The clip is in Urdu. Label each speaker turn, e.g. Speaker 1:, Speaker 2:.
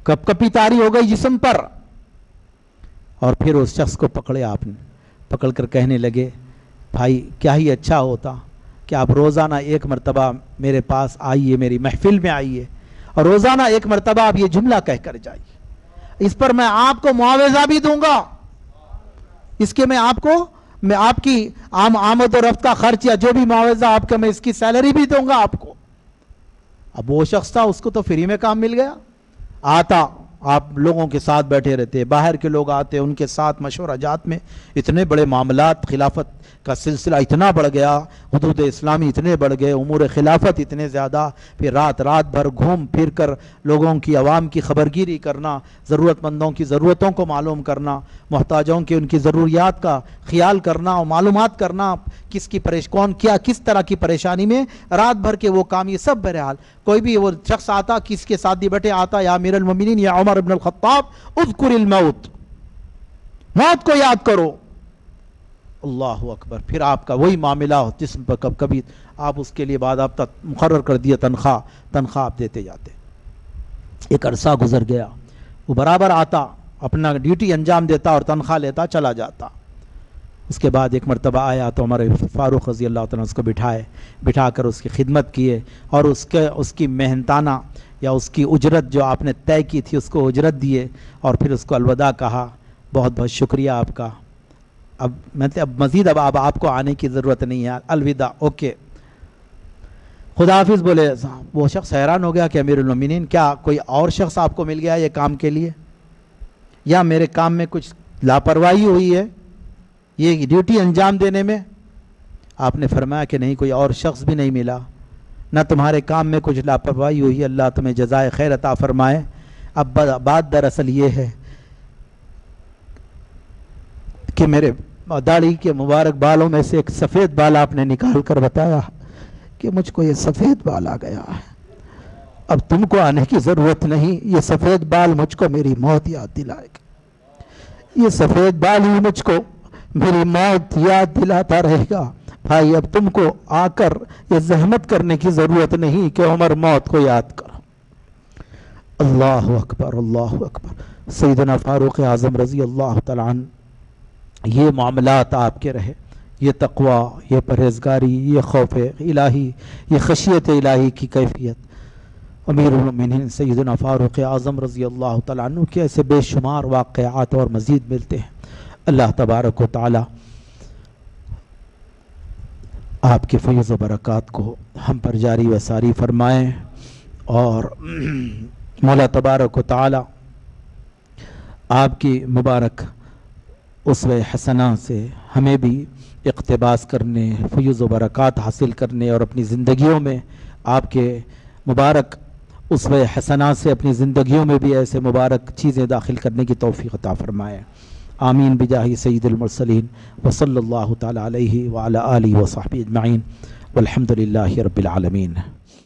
Speaker 1: کپ کپی طاری ہو گئی جسم پر. اور پھر اس شخص کو پکڑے آپ نے, پکڑ کر کہنے لگے بھائی کیا ہی اچھا ہوتا کہ آپ روزانہ ایک مرتبہ میرے پاس آئیے, میری محفل میں آئیے, اور روزانہ ایک مرتبہ آپ یہ جملہ کہہ کر جائیے. اس پر میں آپ کو معاوضہ بھی دوں گا, اس کے میں آپ کی آمد و رفت کا خرچ یا جو بھی معاوضہ آپ کا, میں اس کی سیلری بھی دوں گا آپ کو. اب وہ شخص تھا, اس کو تو فری میں کام مل گیا. آتا, آپ لوگوں کے ساتھ بیٹھے رہتے, باہر کے لوگ آتے, ان کے ساتھ مشورہ جات میں اتنے بڑے معاملات, خلافت کا سلسلہ اتنا بڑھ گیا, حدود اسلامی اتنے بڑھ گئے, امور خلافت اتنے زیادہ. پھر رات بھر گھوم پھر کر لوگوں کی, عوام کی خبرگیری کرنا, ضرورت مندوں کی ضرورتوں کو معلوم کرنا, محتاجوں کی ان کی ضروریات کا خیال کرنا اور معلومات کرنا, کس کی کون کیا کس طرح کی پریشانی میں, رات بھر کے وہ کام. یہ سب بہرحال کوئی بھی وہ شخص آتا, کس کے ساتھ بھی بیٹھے, آتا یا امیر المومنین یا عمر ابن الخطاب اذکر الموت, موت کو یاد کرو. اللہ اکبر. پھر آپ کا وہی معاملہ جسم پر کبھی آپ اس کے لیے باضابطہ مقرر کر دیا تنخواہ آپ دیتے جاتے. ایک عرصہ گزر گیا, وہ برابر آتا, اپنا ڈیوٹی انجام دیتا اور تنخواہ لیتا, چلا جاتا. اس کے بعد ایک مرتبہ آیا تو عمر فاروق رضی اللہ تعالیٰ اس کو بٹھا کر اس کی خدمت کیے, اور اس کی محنتانہ یا اس کی اجرت جو آپ نے طے کی تھی اس کو اجرت دیے, اور پھر اس کو الوداع کہا. بہت بہت شکریہ آپ کا, اب مزید اب آپ کو آنے کی ضرورت نہیں ہے, الوداع, اوکے, خدا حافظ بولے. وہ شخص حیران ہو گیا کہ امیر المومنین کیا کوئی اور شخص آپ کو مل گیا یہ کام کے لیے, یا میرے کام میں کچھ لاپرواہی ہوئی ہے یہ ڈیوٹی انجام دینے میں؟ آپ نے فرمایا کہ نہیں, کوئی اور شخص بھی نہیں ملا, نہ تمہارے کام میں کچھ لاپرواہی ہوئی, اللہ تمہیں جزائے خیر عطا فرمائے. اب بات دراصل یہ ہے کہ میرے داڑھی کے مبارک بالوں میں سے ایک سفید بال آپ نے نکال کر بتایا کہ مجھ کو یہ سفید بال آ گیا ہے, اب تم کو آنے کی ضرورت نہیں, یہ سفید بال مجھ کو میری موت یاد دلائے گا, یہ سفید بال ہی مجھ کو میری موت یاد دلاتا رہے گا. بھائی اب تم کو آ کر یہ زحمت کرنے کی ضرورت نہیں کہ عمر موت کو یاد کرو. اللہ اکبر, اللہ اکبر. سیدنا فاروق اعظم رضی اللہ تعالیٰ عنہ, یہ معاملات آپ کے رہے, یہ تقوی, یہ پرہیزگاری, یہ خوف الہی, یہ خشیت الہی کی کیفیت. امیر المومنین سیدنا فاروق اعظم رضی اللہ تعالیٰ عنہ کے ایسے بے شمار واقعات اور مزید ملتے ہیں. اللہ تبارک و تعالی آپ کے فیض و برکات کو ہم پر جاری و ساری فرمائیں, اور مولا تبارک و تعالی آپ کی مبارک اسوہ حسنہ سے ہمیں بھی اقتباس کرنے, فیض و برکات حاصل کرنے, اور اپنی زندگیوں میں آپ کے مبارک اسوہ حسنہ سے اپنی زندگیوں میں بھی ایسے مبارک چیزیں داخل کرنے کی توفیق عطا فرمائے. آمین بجاہ سید المرسلین وصلی اللہ تعالی علیہ وعلی آلہ وصحبہ اجمعین والحمد للہ رب العالمین.